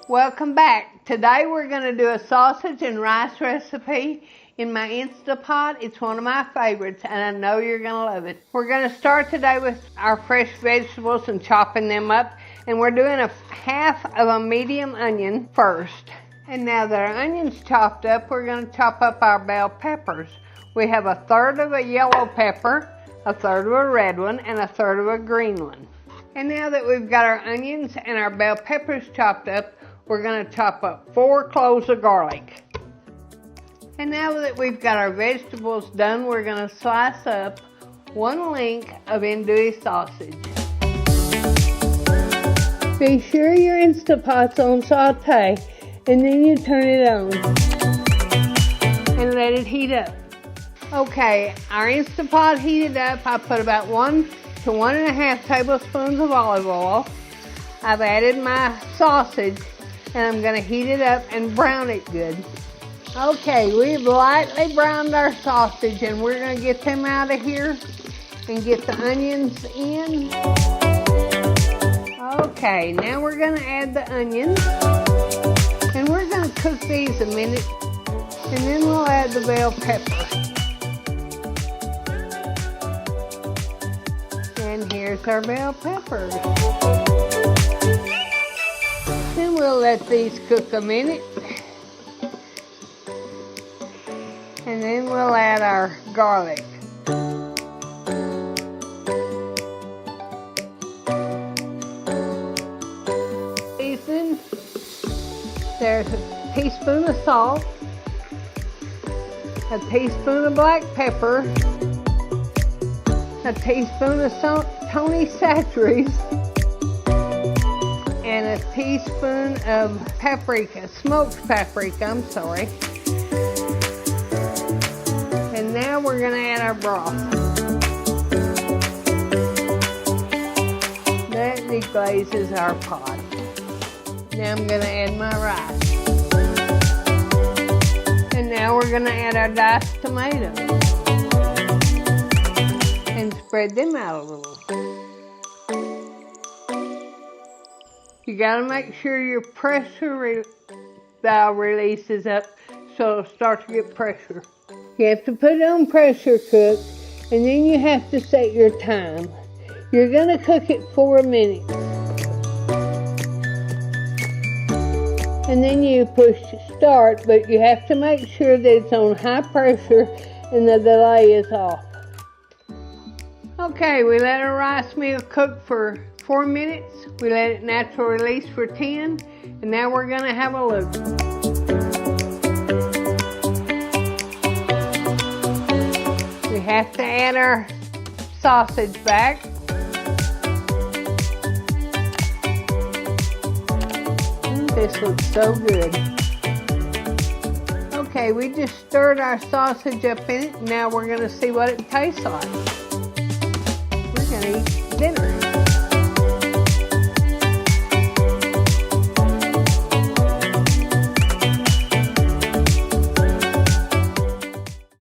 Welcome back. Today we're going to do a sausage and rice recipe in my Instapot. It's one of my favorites and I know you're going to love it. We're going to start today with our fresh vegetables and chopping them up. And we're doing a half of a medium onion first. And now that our onion's chopped up, we're going to chop up our bell peppers. We have a third of a yellow pepper, a third of a red one, and a third of a green one. And now that we've got our onions and our bell peppers chopped up, we're going to chop up 4 cloves of garlic. And now that we've got our vegetables done, we're going to slice up 1 link of andouille sausage. Be sure your Instapot's on saute, and then you turn it on and let it heat up. Okay, our Instapot heated up. I put about 1 to 1.5 tablespoons of olive oil. I've added my sausage and I'm going to heat it up and brown it good. Okay, we've lightly browned our sausage and we're going to get them out of here and get the onions in. Okay, now we're going to add the onions and we're going to cook these a minute and then we'll add the bell pepper. And here's our bell peppers. Then we'll let these cook a minute. And then we'll add our garlic. Seasoning. There's a teaspoon of salt, a teaspoon of black pepper, a teaspoon of Tony Chachere's, and a teaspoon of paprika, smoked paprika, I'm sorry. And now we're going to add our broth. That deglazes our pot. Now I'm going to add my rice. And now we're going to add our diced tomatoes. And spread them out a little. You got to make sure your pressure valve releases up so it'll start to get pressure. You have to put it on pressure cook and then you have to set your time. You're going to cook it for a minute. And then you push start, but you have to make sure that it's on high pressure and the delay is off. Okay, we let our rice meal cook for 4 minutes. We let it natural release for 10. And now we're going to have a look. We have to add our sausage back. This looks so good. Okay, we just stirred our sausage up in it. Now we're going to see what it tastes like. We're going to eat dinner.